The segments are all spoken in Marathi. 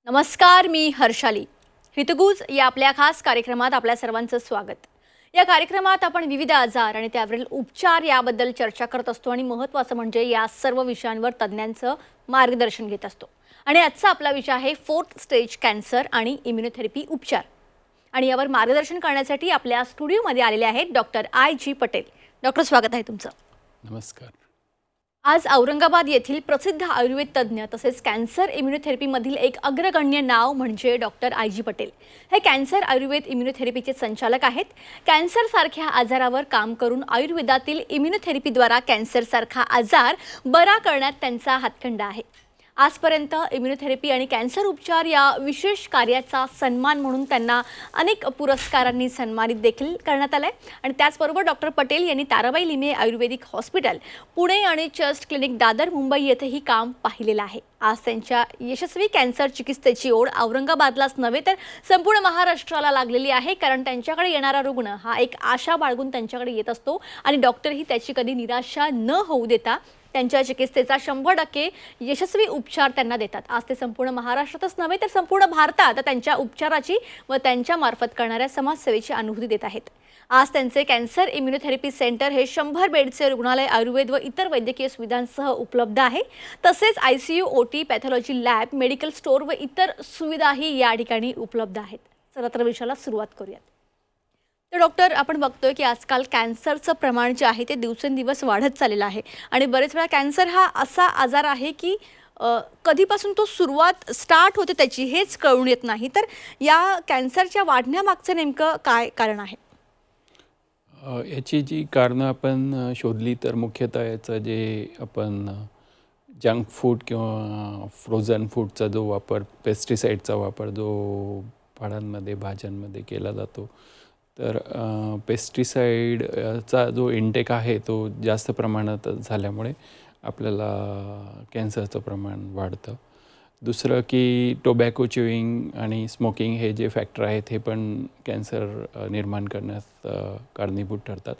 नमस्कार, मी हर्षाली. हितगुज या आपल्या खास कार्यक्रमात आपल्या सर्वांचं स्वागत. या कार्यक्रमात आपण विविध आजार आणि त्यावरील उपचार याबद्दल चर्चा करत असतो आणि महत्त्वाचं म्हणजे या सर्व विषयांवर तज्ञांचं मार्गदर्शन घेत असतो. आणि आजचा आपला विषय आहे 4th स्टेज कॅन्सर आणि इम्युनोथेरपी उपचार. आणि यावर मार्गदर्शन करण्यासाठी आपल्या स्टुडिओमध्ये आलेले आहेत डॉक्टर I.G. पटेल. डॉक्टर, स्वागत आहे तुमचं. नमस्कार. आज औरंगाबाद येथील प्रसिद्ध आयुर्वेद तज्ञ तसेच कॅन्सर इम्युनोथेरपीमधील एक अग्रगण्य नाव म्हणजे डॉक्टर I.G. पटेल. हे कॅन्सर आयुर्वेद इम्युनोथेरपीचे संचालक आहेत. कॅन्सरसारख्या आजारावर काम करून आयुर्वेदातील इम्युनोथेरपीद्वारा कॅन्सरसारखा आजार बरा करण्यात त्यांचा हातखंडा आहे. आजपर्यंत इम्युनोथेरपी आणि कॅन्सर उपचार या विशेष कार्याचा सन्मान म्हणून त्यांना अनेक पुरस्कारांनी सन्मानित देखील करण्यात आले आहे. आणि त्याचबरोबर डॉक्टर पटेल यांनी ताराबाई लिमये आयुर्वेदिक हॉस्पिटल पुणे आणि चस्ट क्लिनिक दादर मुंबई येथेही काम पाहिलेलं आहे. आज त्यांच्या यशस्वी कॅन्सर चिकित्सेची ओढ औरंगाबादलाच नव्हे तर संपूर्ण महाराष्ट्राला लागलेली आहे. कारण त्यांच्याकडे येणारा रुग्ण हा एक आशा बाळगून त्यांच्याकडे येत असतो आणि डॉक्टरही त्याची कधी निराशा न होऊ देता त्यांच्या चिकित्सेचा 100% यशस्वी उपचार त्यांना देतात. आज ते संपूर्ण महाराष्ट्रातच नव्हे तर संपूर्ण भारतात त्यांच्या उपचाराची व त्यांच्या मार्फत करणाऱ्या समाजसेवेची अनुभूती देत आहेत. आज त्यांचे कॅन्सर इम्युनोथेरपी सेंटर हे 100 बेडचे रुग्णालय आयुर्वेद व इतर वैद्यकीय सुविधांसह उपलब्ध आहे. तसेच ICU, OT, pathology lab, medical store व इतर सुविधाही या ठिकाणी उपलब्ध आहेत. चला तर विषयाला सुरुवात करूयात. तर डॉक्टर, आपण बघतोय की आजकाल कॅन्सरचं प्रमाण जे आहे ते दिवसेंदिवस वाढत चाललेलं आहे आणि बरेच वेळा कॅन्सर हा असा आजार आहे की कधीपासून तो सुरुवात स्टार्ट होते त्याची हेच कळून येत नाही. तर या कॅन्सरच्या वाढण्यामागचं नेमकं काय कारण आहे? याची जी कारणं आपण शोधली तर मुख्यतः याचं जे आपण जंक फूड किंवा फ्रोझन फूडचा जो वापर, पेस्टिसाईडचा वापर जो फळांमध्ये भाज्यांमध्ये केला जातो, तर पेस्टिसाईडचा जो इंटेक आहे तो जास्त प्रमाणात झाल्यामुळे आपल्याला कॅन्सरचं प्रमाण वाढतं. दुसरं की टोबॅको च्युईंग आणि स्मोकिंग हे जे फॅक्टर आहेत हे पण कॅन्सर निर्माण करण्यास कारणीभूत ठरतात.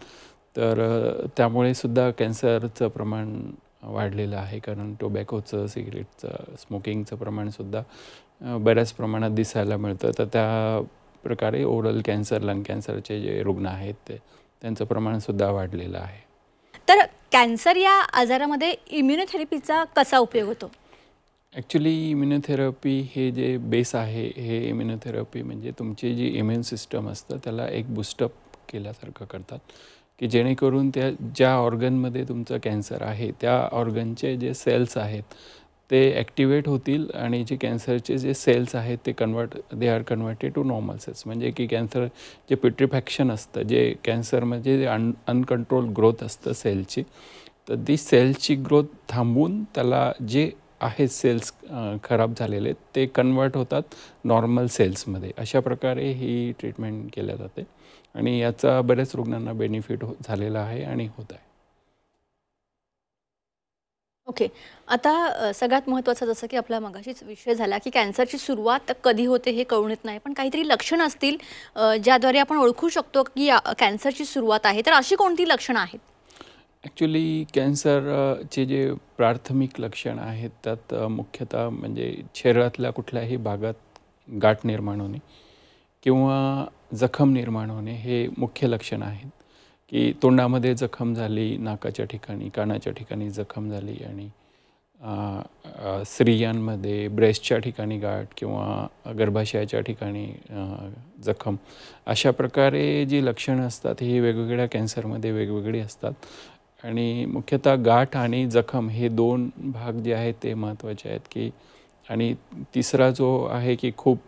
तर त्यामुळे सुद्धा कॅन्सरचं प्रमाण वाढलेलं आहे. कारण टोबॅकोचं, सिगरेटचं, स्मोकिंगचं प्रमाणसुद्धा बऱ्याच प्रमाणात दिसायला मिळतं. तर त्या प्रकारे ओरल कॅन्सर, लंग कॅन्सरचे जे रुग्ण आहेत ते त्यांचं प्रमाणसुद्धा वाढलेलं आहे. तर कॅन्सर या आजारामध्ये इम्युनोथेरपीचा कसा उपयोग होतो? ॲक्च्युली इम्युनोथेरपी हे जे बेस आहे, हे इम्युनोथेरपी म्हणजे तुमची जी इम्युन सिस्टम असतं त्याला एक बूस्टअप केल्यासारखं करतात, की जेणेकरून त्या ज्या ऑर्गनमध्ये तुमचं कॅन्सर आहे त्या ऑर्गनचे जे सेल्स आहेत ते ॲक्टिवेट होतील आणि जे कॅन्सरचे जे सेल्स आहेत ते they are converted to normal cells. म्हणजे की कॅन्सर जे प्युट्रिफॅक्शन असतं, जे कॅन्सरमध्ये जे अनकंट्रोल ग्रोथ असतं सेलची, तर ती सेल्सची ग्रोथ थांबवून त्याला जे आहेत सेल्स खराब झालेले ते कन्वर्ट होतात नॉर्मल सेल्समध्ये. अशा प्रकारे ही ट्रीटमेंट केल्या जाते आणि याचा बऱ्याच रुग्णांना बेनिफिट झालेला आहे आणि होत आहे. ओके. आता सगळ्यात महत्त्वाचं जसं की आपला मगाशीच विषय झाला की कॅन्सरची सुरुवात कधी होते हे कळून येत नाही. पण काहीतरी लक्षणं असतील ज्याद्वारे आपण ओळखू शकतो की कॅन्सरची सुरुवात आहे. तर अशी कोणती लक्षणं आहेत? ॲक्च्युली कॅन्सरचे जे प्राथमिक लक्षण आहेत त्यात मुख्यतः म्हणजे शरीरातल्या कुठल्याही भागात गाठ निर्माण होणे किंवा जखम निर्माण होणे हे मुख्य लक्षण आहेत. की तोंडामध्ये जखम झाली, नाकाच्या ठिकाणी, कानाच्या ठिकाणी जखम झाली आणि स्त्रियांमध्ये ब्रेस्टच्या ठिकाणी गाठ किंवा गर्भाशयाच्या ठिकाणी जखम. अशा प्रकारे जी लक्षणं असतात ही वेगवेगळ्या कॅन्सरमध्ये वेगवेगळी असतात आणि मुख्यतः गाठ आणि जखम हे 2 भाग जे आहेत ते महत्त्वाचे आहेत. की आणि तिसरा जो आहे की खूप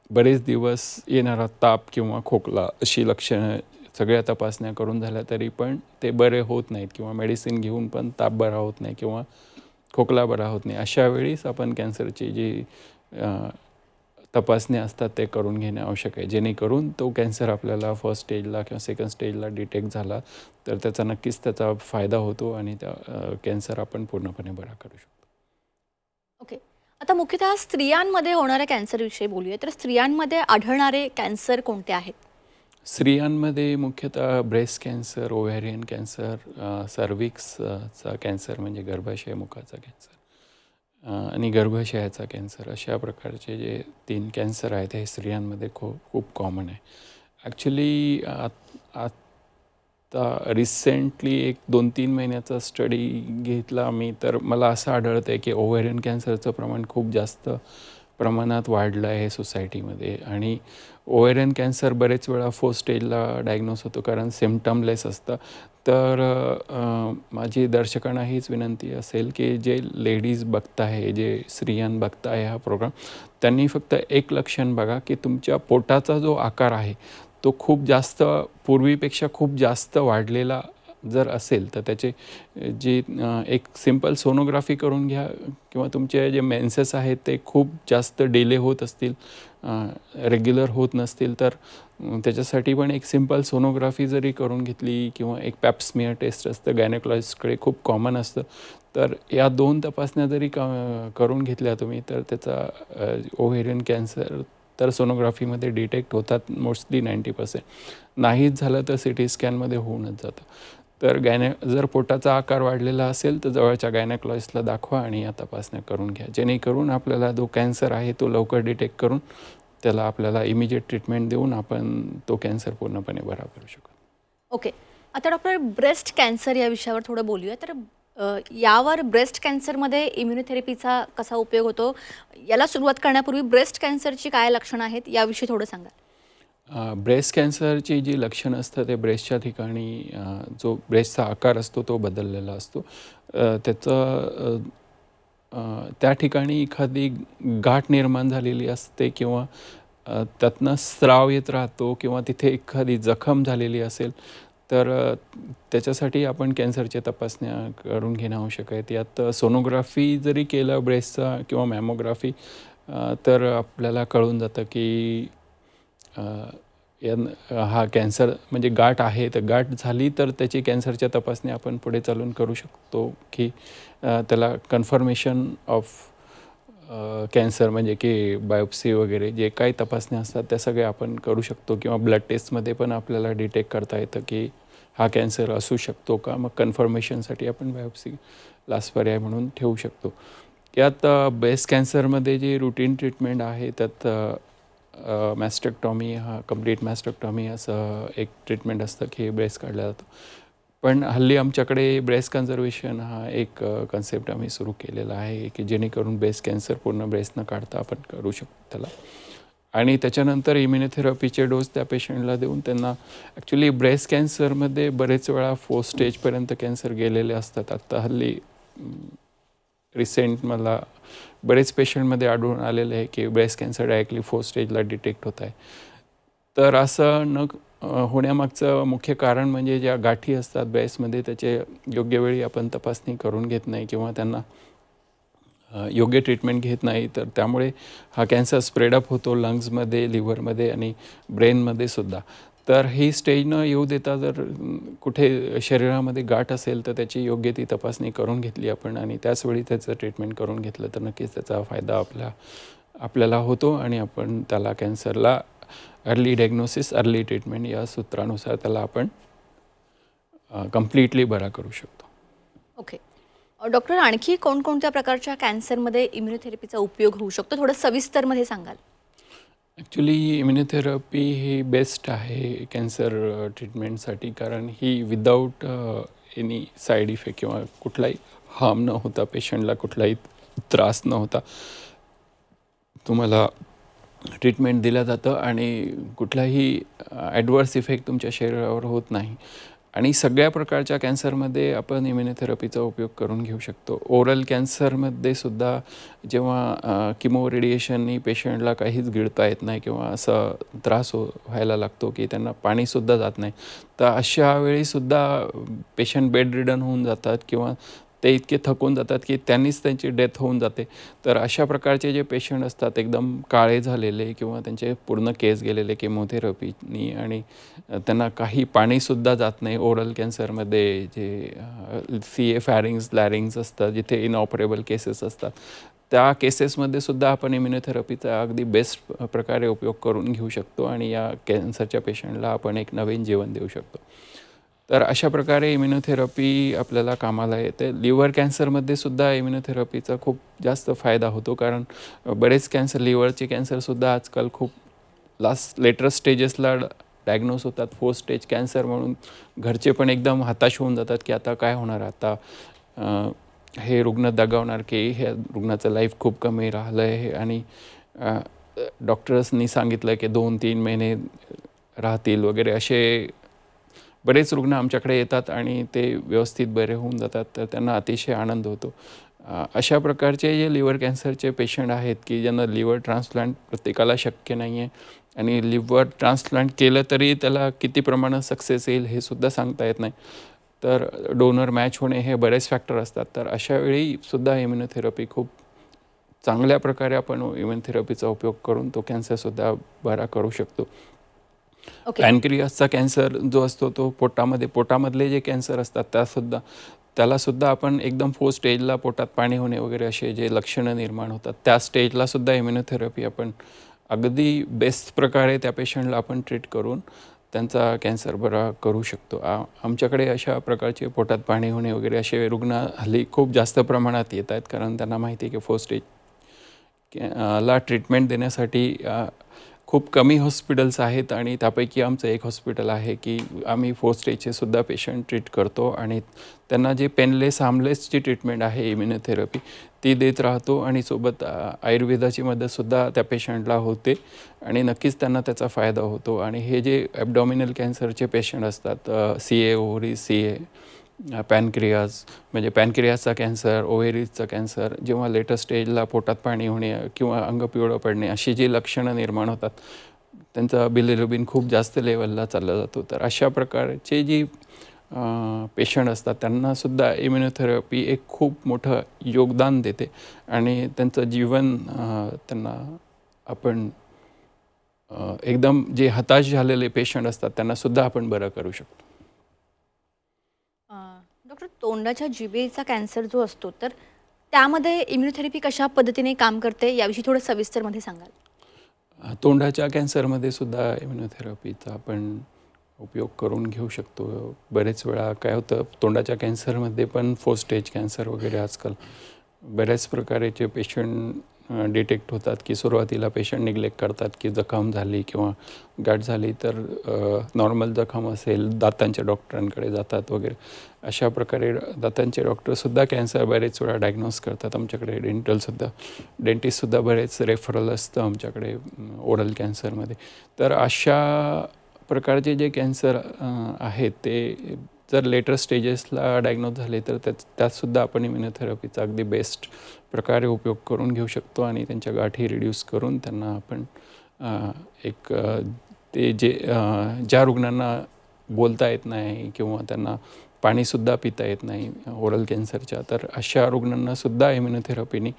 बरेच दिवस येणारा ताप किंवा खोकला अशी लक्षणं सगळ्या तपासण्या करून झाल्या तरी पण ते बरे होत नाहीत किंवा मेडिसिन घेऊन पण ताप बरा होत नाही किंवा खोकला बरा होत नाही. अशा वेळीच आपण कॅन्सरची जी तपासण्या असतात ते करून घेणे आवश्यक आहे, जेणेकरून तो कॅन्सर आपल्याला फर्स्ट स्टेजला किंवा सेकंड स्टेजला डिटेक्ट झाला तर त्याचा नक्कीच त्याचा फायदा होतो आणि त्या कॅन्सर आपण पूर्णपणे बरा करू शकतो. ओके. आता मुख्यतः स्त्रियांमध्ये होणाऱ्या कॅन्सरविषयी बोलूया. तर स्त्रियांमध्ये आढळणारे कॅन्सर कोणते आहेत? स्त्रियांमध्ये मुख्यतः breast cancer, ovarian cancer, सर्व्हिक्सचा cancer म्हणजे गर्भाशय मुखाचा कॅन्सर आणि गर्भाशयाचा कॅन्सर अशा प्रकारचे जे 3 कॅन्सर आहेत हे स्त्रियांमध्ये खूप कॉमन आहे. ॲक्च्युली आता रिसेंटली एक 2-3 महिन्याचा स्टडी घेतला मी, तर मला असं आढळतं आहे की ओव्हेरियन कॅन्सरचं प्रमाण खूप जास्त प्रमाणात वाढलं आहे सोसायटीमध्ये. आणि ओव्हेरियन कॅन्सर बरेच वेळा 4th स्टेजला डायग्नोस होतो कारण सिम्प्टमलेस असतं. तर माझी दर्शकांना हीच विनंती असेल की जे लेडीज बघताय, जे स्त्रियां बघताय हा प्रोग्राम, त्यांनी फक्त एक लक्षण बघा की तुमच्या पोटाचा जो आकार आहे तो खूप जास्त पूर्वीपेक्षा खूप जास्त वाढलेला जर असेल तर त्याचे जी एक सिंपल सोनोग्राफी करून घ्या, किंवा तुमचे जे मेन्सेस आहेत ते खूप जास्त डिले होत असतील, रेग्युलर होत नसतील, तर त्याच्यासाठी पण एक सिंपल सोनोग्राफी जरी करून घेतली, किंवा एक पॅप्समियर टेस्ट असतं गायनेकोलॉजिस्टकडे खूप कॉमन असतं, तर या 2 तपासण्या जरी करून घेतल्या तुम्ही तर त्याचा ओव्हेरियन कॅन्सर तर सोनोग्राफीमध्ये डिटेक्ट होतात मोस्टली 90%. नाहीच झालं तर CT स्कॅनमध्ये होऊनच जातं. तर जर पोटाचा आकार वाढलेला असेल तर जवळच्या गायनेकोलॉजिस्टला दाखवा आणि या तपासण्या करून घ्या, जेणेकरून आपल्याला जो कॅन्सर आहे तो लवकर डिटेक्ट करून त्याला आपल्याला इमिजिएट ट्रीटमेंट देऊन आपण तो कॅन्सर पूर्णपणे बरा करू शकतो. ओके. आता डॉक्टर, ब्रेस्ट कॅन्सर या विषयावर थोडं बोलूया. तर यावर ब्रेस्ट कॅन्सरमध्ये इम्युनोथेरपीचा कसा उपयोग होतो, याला सुरुवात करण्यापूर्वी ब्रेस्ट कॅन्सरची काय लक्षणं आहेत याविषयी थोडं सांगाल? ब्रेस्ट कॅन्सरची जी लक्षणं असतात ते ब्रेस्टच्या ठिकाणी जो ब्रेस्टचा आकार असतो तो बदललेला असतो. त्याचं त्या ठिकाणी एखादी गाठ निर्माण झालेली असते, किंवा त्यातनं स्राव येत राहतो, किंवा तिथे एखादी जखम झालेली असेल, तर त्याच्यासाठी आपण कॅन्सरच्या तपासण्या करून घेणं आवश्यक आहे. यात सोनोग्राफी जरी केलं ब्रेस्टचा किंवा मॅमोग्राफी, तर आपल्याला कळून जातं की हा कॅन्सर म्हणजे गाठ आहे. तर गाठ झाली तर त्याची कॅन्सरच्या तपासणी आपण पुढे चालून करू शकतो, की त्याला कन्फर्मेशन ऑफ कॅन्सर म्हणजे की बायोप्सी वगैरे जे काही तपासण्या असतात त्या सगळ्या आपण करू शकतो, किंवा ब्लड टेस्टमध्ये पण आपल्याला डिटेक्ट करता येतं की हा कॅन्सर असू शकतो का. मग कन्फर्मेशनसाठी आपण बायोप्सी लास्ट पर्याय म्हणून ठेवू शकतो. यात ब्रेस्ट कॅन्सरमध्ये जी रुटीन ट्रीटमेंट आहे त्यात मॅस्टेक्टॉमी, हा कम्प्लीट मॅस्टेक्टॉमी असं एक ट्रीटमेंट असतं की ब्रेस्ट काढला जातो. पण हल्ली आमच्याकडे ब्रेस्ट कन्झर्वेशन हा एक कन्सेप्ट आम्ही सुरू केलेला आहे की जेणेकरून ब्रेस्ट कॅन्सर पूर्ण ब्रेस्ट न काढता आपण करू शकतो त्याला. आणि त्याच्यानंतर इम्युनोथेरपीचे डोस त्या पेशंटला देऊन त्यांना, ॲक्च्युली ब्रेस्ट कॅन्सरमध्ये बरेच वेळा 4th स्टेजपर्यंत कॅन्सर गेलेले असतात. आत्ता हल्ली रिसेंट मला बरेच पेशंटमध्ये आढळून आलेलं आहे की ब्रेस्ट कॅन्सर डायरेक्टली 4th स्टेजला डिटेक्ट होत आहे. तर असं न होण्यामागचं मुख्य कारण म्हणजे ज्या गाठी असतात ब्रेस्टमध्ये त्याचे योग्य वेळी आपण तपासणी करून घेत नाही, किंवा त्यांना योग्य ट्रीटमेंट घेत नाही, तर त्यामुळे हा कॅन्सर स्प्रेडअप होतो लंग्समध्ये, लिव्हरमध्ये आणि ब्रेनमध्ये सुद्धा. तर ही स्टेज न येऊ देता जर कुठे शरीरामध्ये गाठ असेल तर त्याची योग्य ती तपासणी करून घेतली आपण, आणि त्याचवेळी त्याचं ट्रीटमेंट करून घेतलं तर नक्कीच त्याचा फायदा आपल्याला होतो, आणि आपण त्याला कॅन्सरला अर्ली डायग्नोसिस, अर्ली ट्रीटमेंट या सूत्रानुसार त्याला आपण कम्प्लिटली बरा करू शकतो. ओके. डॉक्टर, आणखी कोणकोणत्या प्रकारच्या कॅन्सरमध्ये इम्युनोथेरपीचा उपयोग होऊ शकतो, थोडं सविस्तरमध्ये सांगाल? ॲक्च्युली इम्युनोथेरपी ही बेस्ट आहे कॅन्सर ट्रीटमेंटसाठी, कारण ही विदाऊट एनी साईड इफेक्ट किंवा कुठलाही हार्म न होता, पेशंटला कुठलाही त्रास न होता तुम्हाला ट्रीटमेंट दिलं जातं, आणि कुठलाही ॲडवर्स इफेक्ट तुमच्या शरीरावर होत नाही. आणि सगळ्या प्रकारच्या कॅन्सरमध्ये आपण इम्युनोथेरपीचा उपयोग करून घेऊ शकतो. ओरल कॅन्सरमध्ये सुद्धा जेव्हा किमो रेडिएशननी पेशंटला काहीच गिळता येत नाही, किंवा असा त्रास व्हायला लागतो की त्यांना पाणीसुद्धा जात नाही, तर अशा वेळीसुद्धा पेशंट बेड रिडन होऊन जातात, किंवा ते इतके थकून जातात की त्यांनीच त्यांची डेथ होऊन जाते. तर अशा प्रकारचे जे पेशंट असतात एकदम काळे झालेले, किंवा त्यांचे पूर्ण केस गेलेले केमोथेरपीनी, आणि त्यांना काही पाणीसुद्धा जात नाही. ओरल कॅन्सरमध्ये जे CA फॅरिंग्स, लॅरिंग्स असतात, जिथे इनऑपरेबल केसेस असतात, त्या केसेसमध्ये सुद्धा आपण इम्युनोथेरपीचा अगदी बेस्ट प्रकारे उपयोग करून घेऊ शकतो, आणि या कॅन्सरच्या पेशंटला आपण एक नवीन जीवन देऊ शकतो. तर अशा प्रकारे इम्युनोथेरपी आपल्याला कामाला येते. लिव्हर कॅन्सरमध्ये सुद्धा इम्युनोथेरपीचा खूप जास्त फायदा होतो, कारण बरेच कॅन्सर, लिव्हरचे कॅन्सरसुद्धा आजकाल खूप लेटर स्टेजेसला डायग्नोज होतात. 4 स्टेज कॅन्सर म्हणून घरचे पण एकदम हताश होऊन जातात की आता काय होणार, आता हे रुग्ण दगावणार की हे रुग्णाचं लाईफ खूप कमी राहिलं आहे आणि डॉक्टर्सनी सांगितलं की 2-3 महिने राहतील वगैरे. असे बरेच रुग्ण आमच्याकडे येतात आणि ते व्यवस्थित बरे होऊन जातात, तर त्यांना अतिशय आनंद होतो. अशा प्रकारचे जे लिव्हर कॅन्सरचे पेशंट आहेत की ज्यांना लिव्हर ट्रान्सप्लांट प्रत्येकाला शक्य नाही आहे आणि लिव्हर ट्रान्सप्लांट केलं तरी त्याला किती प्रमाणात सक्सेस येईल हे सुद्धा सांगता येत नाही. तर डोनर मॅच होणे हे बरेच फॅक्टर असतात. तर अशा वेळी सुद्धा इम्युनोथेरपी खूप चांगल्या प्रकारे आपण इम्युनोथेरपीचा उपयोग करून तो कॅन्सरसुद्धा बरा करू शकतो. पॅनक्रियासचा कॅन्सर जो असतो तो पोटामधले जे कॅन्सर असतात त्यालासुद्धा आपण एकदम 4 स्टेजला पोटात पाणी होणे वगैरे असे जे लक्षणं निर्माण होतात त्या स्टेजलासुद्धा इम्युनोथेरपी आपण अगदी बेस्ट प्रकारे त्या पेशंटला आपण ट्रीट करून त्यांचा कॅन्सर बरा करू शकतो. आमच्याकडे अशा प्रकारचे पोटात पाणी होणे वगैरे असे रुग्ण हल्ली खूप जास्त प्रमाणात येत आहेत, कारण त्यांना माहिती आहे की 4 स्टेज ला ट्रीटमेंट देण्यासाठी खूप कमी हॉस्पिटल्स आहेत आणि त्यापैकी आमचं एक हॉस्पिटल आहे की आम्ही 4 स्टेजचे सुद्धा पेशंट ट्रीट करतो आणि त्यांना जे पेनलेस हार्मलेसची ट्रीटमेंट आहे इम्युनोथेरपी ती देत राहतो आणि सोबत आयुर्वेदाची मदतसुद्धा त्या पेशंटला होते आणि नक्कीच त्यांना त्याचा फायदा होतो. आणि हे जे ॲब्डॉमिनल कॅन्सरचे पेशंट असतात, CA ओव्हरी, CA पॅनक्रियाज म्हणजे पॅनक्रियासचा कॅन्सर, ओव्हेरीजचा कॅन्सर, जेव्हा लेटर स्टेजला पोटात पाणी होणे किंवा अंग पिवळं पडणे अशी जी लक्षणं निर्माण होतात, त्यांचा बिलिरुबिन खूप जास्त लेवलला चालला जातो. तर अशा प्रकारचे जी पेशंट असतात त्यांनासुद्धा इम्युनोथेरपी एक खूप मोठं योगदान देते आणि त्यांचं जीवन त्यांना आपण एकदम जे हताश झालेले पेशंट असतात त्यांनासुद्धा आपण बरं करू शकतो. डॉक्टर, तोंडाच्या जिभेचा कॅन्सर जो असतो तर त्यामध्ये इम्युनोथेरपी कशा पद्धतीने काम करते याविषयी थोडं सविस्तरमध्ये सांगाल? तोंडाच्या कॅन्सरमध्ये सुद्धा इम्युनोथेरपीचा आपण उपयोग करून घेऊ शकतो. बरेच वेळा काय होतं, तोंडाच्या कॅन्सरमध्ये पण 4 स्टेज कॅन्सर वगैरे आजकाल बऱ्याच प्रकारचे पेशंट डिटेक्ट होतात की सुरुवातीला पेशंट निग्लेक्ट करतात की जखम झाली किंवा गाठ झाली तर नॉर्मल जखम असेल दातांच्या डॉक्टरांकडे जातात वगैरे. अशा प्रकारे दातांचे डॉक्टरसुद्धा कॅन्सर बरेच वेळा डायग्नोज करतात. आमच्याकडे डेंटिस्टसुद्धा बरेच रेफरल असतं आमच्याकडे ओरल कॅन्सरमध्ये. तर अशा प्रकारचे जे कॅन्सर आहेत ते जर लेटर स्टेजेसला डायग्नोज झाले तर त्यातसुद्धा आपण इम्युनोथेरपीचा अगदी बेस्ट प्रकारे उपयोग करून घेऊ शकतो आणि त्यांच्या गाठी रिड्यूस करून त्यांना आपण ते ज्या रुग्णांना बोलता येत नाही किंवा त्यांना पाणीसुद्धा पिता येत नाही ओरल कॅन्सरच्या, तर अशा रुग्णांनासुद्धा इम्युनोथेरपीने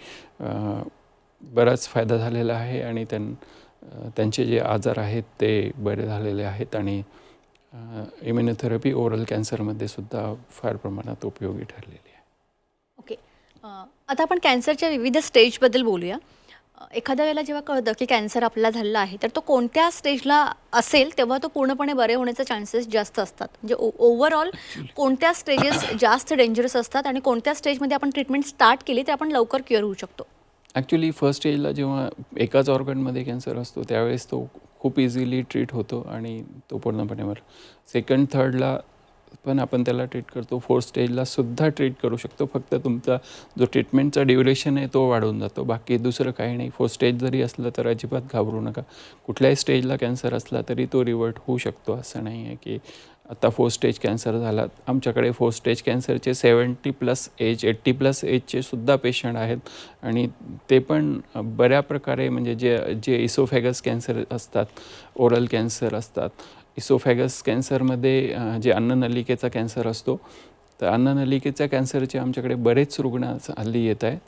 बराच फायदा झालेला आहे आणि त्यांचे जे आजार आहेत ते बरे झालेले आहेत आणि इम्युनोथेरपी ओरल कॅन्सरमध्ये सुद्धा फार प्रमाणात उपयोगी ठरलेली आहे. ओके, आता आपण कॅन्सरच्या विविध स्टेजबद्दल बोलूया. एखाद्या वेळेला जेव्हा कळतं की कॅन्सर आपल्याला झालेला आहे तर तो कोणत्या स्टेजला असेल तेव्हा तो पूर्णपणे बरे होण्याचे चान्सेस जास्त असतात? म्हणजे ओव्हरऑल कोणत्या स्टेजेस जास्त डेंजरस असतात आणि कोणत्या स्टेजमध्ये आपण ट्रीटमेंट स्टार्ट केली तर आपण लवकर क्युअर होऊ शकतो? ॲक्च्युली फर्स्ट स्टेजला जेव्हा एकाच ऑर्गनमध्ये कॅन्सर असतो त्यावेळेस तो खूप इझिली ट्रीट होतो आणि तो पूर्णपणे बरं. सेकंड थर्डला पण आपण त्याला ट्रीट करतो. 4 स्टेजला सुद्धा ट्रीट करू शकतो. फक्त तुमचा जो ट्रीटमेंटचा ड्युरेशन आहे तो वाढून जातो, बाकी दुसरं काही नाही. 4 स्टेज जरी असलं तर अजिबात घाबरू नका. कुठल्याही स्टेजला कॅन्सर असला तरी तो रिव्हर्ट होऊ शकतो. असं नाही आहे की आता 4 स्टेज कॅन्सर झाला. आमच्याकडे 4 स्टेज कॅन्सरचे 70+ एज 80+ एजचे सुद्धा पेशंट आहेत आणि ते पण बऱ्या प्रकारे म्हणजे जे इसोफॅगस कॅन्सर असतात, ओरल कॅन्सर असतात. इसोफॅगस कॅन्सरमध्ये जे अन्ननलिकेचा कॅन्सर असतो, तर अन्ननलिकेच्या कॅन्सरचे आमच्याकडे बरेच रुग्ण हल्ली येत आहेत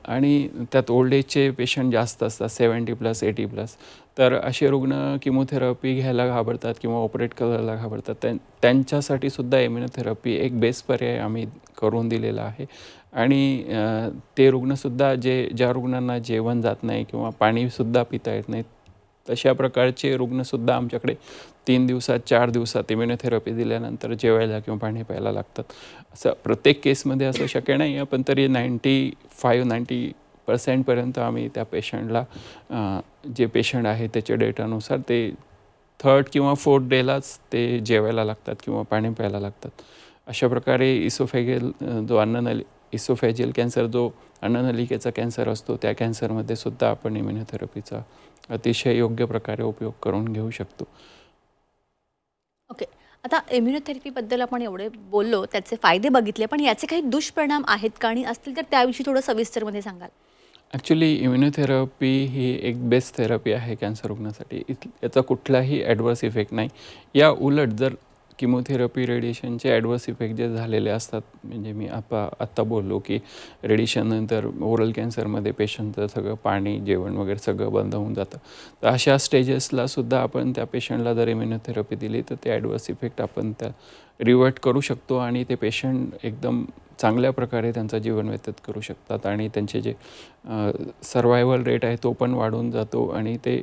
आणि त्यात ओल्ड एजचे पेशंट जास्त असतात, 70+ 80+. तर असे रुग्ण किमोथेरपी घ्यायला घाबरतात किंवा ऑपरेट करायला घाबरतात. त्यांच्यासाठी सुद्धा इम्युनोथेरपी एक बेस्ट पर्याय आम्ही करून दिलेला आहे आणि ते रुग्णसुद्धा ज्या रुग्णांना जेवण जात नाही किंवा पाणीसुद्धा पिता येत नाही तशा प्रकारचे रुग्णसुद्धा आमच्याकडे 3 दिवसात 4 दिवसात इम्युनोथेरपी दिल्यानंतर जेवायला किंवा पाणी प्यायला लागतात. असं प्रत्येक केसमध्ये असं शक्य नाही आहे, पण तरी 95-90% पर्यंत आम्ही त्या पेशंटला जे पेशंट आहे त्याच्या डेटानुसार ते 3rd किंवा 4th डेलाच ते जेवायला लागतात किंवा पाणी प्यायला लागतात. अशा प्रकारे इसोफेगल जो इसोफेजियल कॅन्सर जो अन्ननलिकेचा कॅन्सर असतो त्या कॅन्सरमध्ये सुद्धा आपण इम्युनोथेरपीचा अतिशय योग्य प्रकारे उपयोग करून घेऊ शकतो. ओके. आता इम्युनोथेरपीबद्दल आपण एवढे बोललो, त्याचे फायदे बघितले, पण याचे काही दुष्परिणाम आहेत का? आणि असतील तर त्याविषयी थोडं सविस्तरमध्ये सांगाल? ॲक्च्युली इम्युनोथेरपी ही एक बेस्ट थेरपी आहे कॅन्सर रुग्णासाठी. याचा कुठलाही ॲडवर्स इफेक्ट नाही. या उलट जर किमोथेरपी, रेडिएशनचे ॲडवर्स इफेक्ट जे झालेले असतात, म्हणजे मी आत्ता बोललो की रेडिएशननंतर ओरल कॅन्सरमध्ये पेशंटचं सगळं पाणी, जेवण वगैरे सगळं बंद होऊन जातं. तर अशा स्टेजेसला सुद्धा आपण त्या पेशंटला जर इम्युनोथेरपी दिली तर ते ॲडवर्स इफेक्ट आपण त्या रिव्हर्ट करू शकतो आणि ते पेशंट एकदम चांगल्या प्रकारे त्यांचं जीवन व्यतीत करू शकतात आणि त्यांचे जे सर्वायवल रेट आहे तो पण वाढून जातो. आणि ते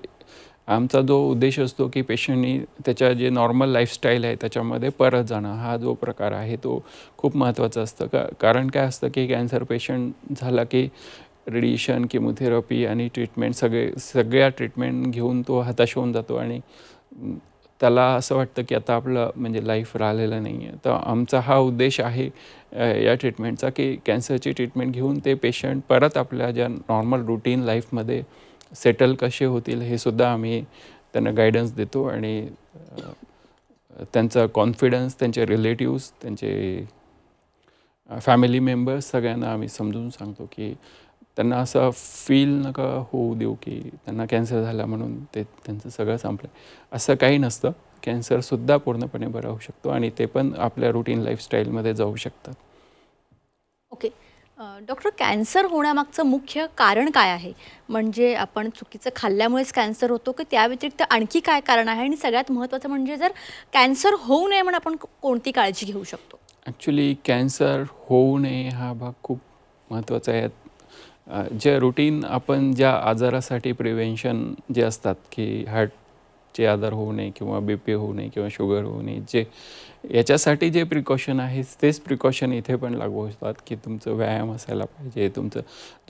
आमचा जो उद्देश असतो की पेशंटनी त्याच्या जे नॉर्मल लाईफस्टाईल आहे त्याच्यामध्ये परत जाणं, हा जो प्रकार आहे तो खूप महत्त्वाचा असतं. कारण काय असतं की कॅन्सर पेशंट झाला की रेडिएशन, किमोथेरपी आणि ट्रीटमेंट सगळ्या ट्रीटमेंट घेऊन तो हताश होऊन जातो आणि त्याला असं वाटतं की आता आपलं म्हणजे लाईफ राहिलेलं नाही आहे. तर आमचा हा उद्देश आहे या ट्रीटमेंटचा की कॅन्सरची ट्रीटमेंट घेऊन ते पेशंट परत आपल्या ज्या नॉर्मल रुटीन लाईफमध्ये सेटल कसे होतील हे सुद्धा आम्ही त्यांना गायडन्स देतो. आणि त्यांचा कॉन्फिडन्स, त्यांचे रिलेटिव्स, त्यांचे फॅमिली मेंबर्स सगळ्यांना आम्ही समजून सांगतो की त्यांना असं फील नका होऊ देऊ की त्यांना कॅन्सर झाला म्हणून ते त्यांचं सगळं संपलं. असं काही नसतं. कॅन्सरसुद्धा पूर्णपणे बरा होऊ शकतो आणि ते पण आपल्या रुटीन लाईफस्टाईलमध्ये जाऊ शकतात. ओके. डॉक्टर, कॅन्सर होण्यामागचं मुख्य कारण काय आहे? म्हणजे आपण चुकीचं खाल्ल्यामुळेच कॅन्सर होतो की त्या व्यतिरिक्त आणखी काय कारण आहे? आणि सगळ्यात महत्त्वाचं म्हणजे जर कॅन्सर होऊ नये म्हणून आपण कोणती काळजी घेऊ शकतो? ॲक्च्युली कॅन्सर होऊ नये हा भाग खूप महत्त्वाचा आहे. जे रुटीन आपण ज्या आजारासाठी प्रिव्हेन्शन जे असतात की हार्टचे आजार होऊ नये किंवा BP होऊ नये किंवा शुगर होऊ नये, जे याच्यासाठी जे प्रिकॉशन आहेत तेच प्रिकॉशन इथे पण लागू होतात की तुमचं व्यायाम असायला पाहिजे, तुमचं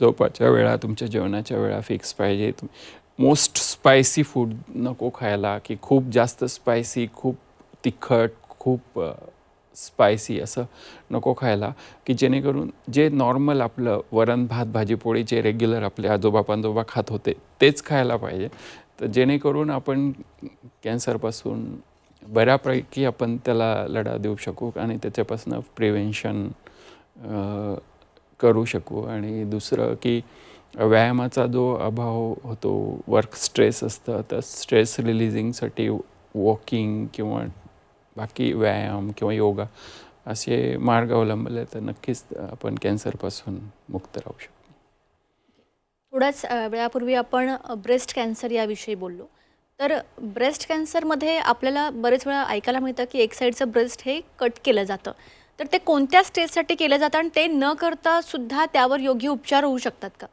झोपाच्या वेळा, तुमच्या जेवणाच्या वेळा फिक्स पाहिजे. मोस्ट स्पायसी फूड नको खायला की खूप जास्त स्पायसी, खूप तिखट, खूप स्पायसी असं नको खायला की जेणेकरून जे नॉर्मल आपलं वरण भात भाजी पोळी जे रेग्युलर आपले आजोबा खात होते तेच खायला पाहिजे. तर जेणेकरून आपण कॅन्सरपासून बऱ्यापैकी आपण त्याला लढा देऊ शकू आणि त्याच्यापासून प्रिव्हेन्शन करू शकू. आणि दुसरं की व्यायामाचा जो अभाव होतो, वर्क स्ट्रेस असतं, तर स्ट्रेस रिलीजिंगसाठी वॉकिंग किंवा बाकी व्यायाम किंवा योगा असे मार्ग अवलंबले तर नक्कीच आपण कॅन्सरपासून मुक्त राहू शकतो. थोड्याच वेळापूर्वी आपण ब्रेस्ट कॅन्सर याविषयी बोललो. तर ब्रेस्ट कॅन्सरमध्ये आपल्याला बरेच वेळा ऐकायला मिळतं की एक साईडचं ब्रेस्ट हे कट केलं जातं. तर ते कोणत्या स्टेजसाठी केलं जातं आणि ते न करता सुद्धा त्यावर योग्य उपचार होऊ शकतात का?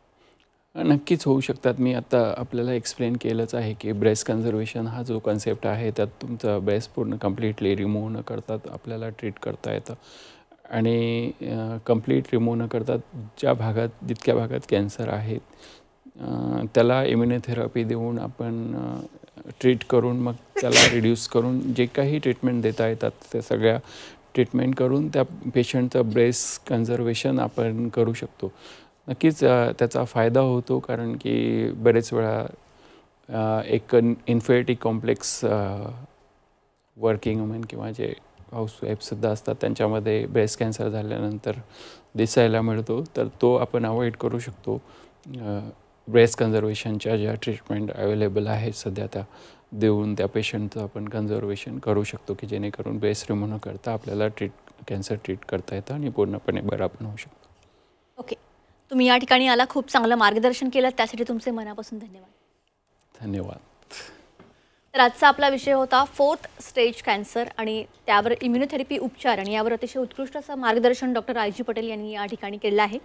नक्कीच होऊ शकतात. मी आता आपल्याला एक्सप्लेन केलंच आहे की ब्रेस्ट कन्झर्वेशन हा जो कन्सेप्ट आहे त्यात तुमचा ब्रेस्ट पूर्ण कम्प्लिटली रिमूव्ह न करतात आपल्याला ट्रीट करता येतं. आणि कम्प्लीट रिमूव्ह न करतात जितक्या भागात कॅन्सर आहेत त्याला इम्युनोथेरपी देऊन आपण ट्रीट करून मग त्याला रिड्यूस करून जे काही ट्रीटमेंट देता येतात त्या सगळ्या ट्रीटमेंट करून त्या पेशंटचं ब्रेस्ट कन्झर्वेशन आपण करू शकतो. नक्कीच त्याचा फायदा होतो कारण की बरेच वेळा एक इन्फेरिटी कॉम्प्लेक्स वर्किंग वुमेन किंवा जे हाऊसवाईफसुद्धा असतात त्यांच्यामध्ये ब्रेस्ट कॅन्सर झाल्यानंतर दिसायला मिळतो. तर तो आपण अवॉइड करू शकतो. ब्रेस्ट कन्झर्वेशनच्या ज्या ट्रीटमेंट अवेलेबल आहेत सध्या त्या देऊन त्या पेशंटचं आपण कन्झर्वेशन करू शकतो की जेणेकरून ब्रेस्ट रिमूव्ह न करता आपल्याला कॅन्सर ट्रीट करता येतं आणि पूर्णपणे बरा पण होऊ शकतो. ओके. तुम्ही या ठिकाणी आला, खूप चांगलं मार्गदर्शन केलं, त्यासाठी तुमचे मनापासून धन्यवाद. धन्यवाद. तर आजचा आपला विषय होता 4th स्टेज कॅन्सर आणि त्यावर इम्युनोथेरपी उपचार आणि यावर अतिशय उत्कृष्ट असं मार्गदर्शन डॉक्टर आय.जी. पटेल यांनी या ठिकाणी केलं आहे.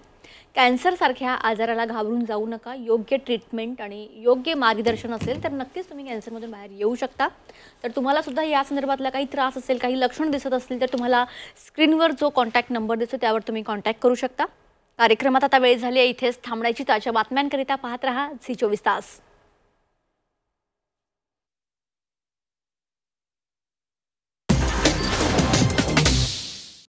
कॅन्सरसारख्या आजाराला घाबरून जाऊ नका. योग्य ट्रीटमेंट आणि योग्य मार्गदर्शन असेल तर नक्कीच तुम्ही कॅन्सरमधून बाहेर येऊ शकता. तर तुम्हाला सुद्धा या संदर्भातला काही त्रास असेल, काही लक्षण दिसत असतील तर तुम्हाला स्क्रीनवर जो कॉन्टॅक्ट नंबर दिसतो त्यावर तुम्ही कॉन्टॅक्ट करू शकता. कार्यक्रमात आता वेळ झाली आहे इथेच थांबण्याची. ताज्या बातम्यांकरिता पाहत रहा झी 24 तास.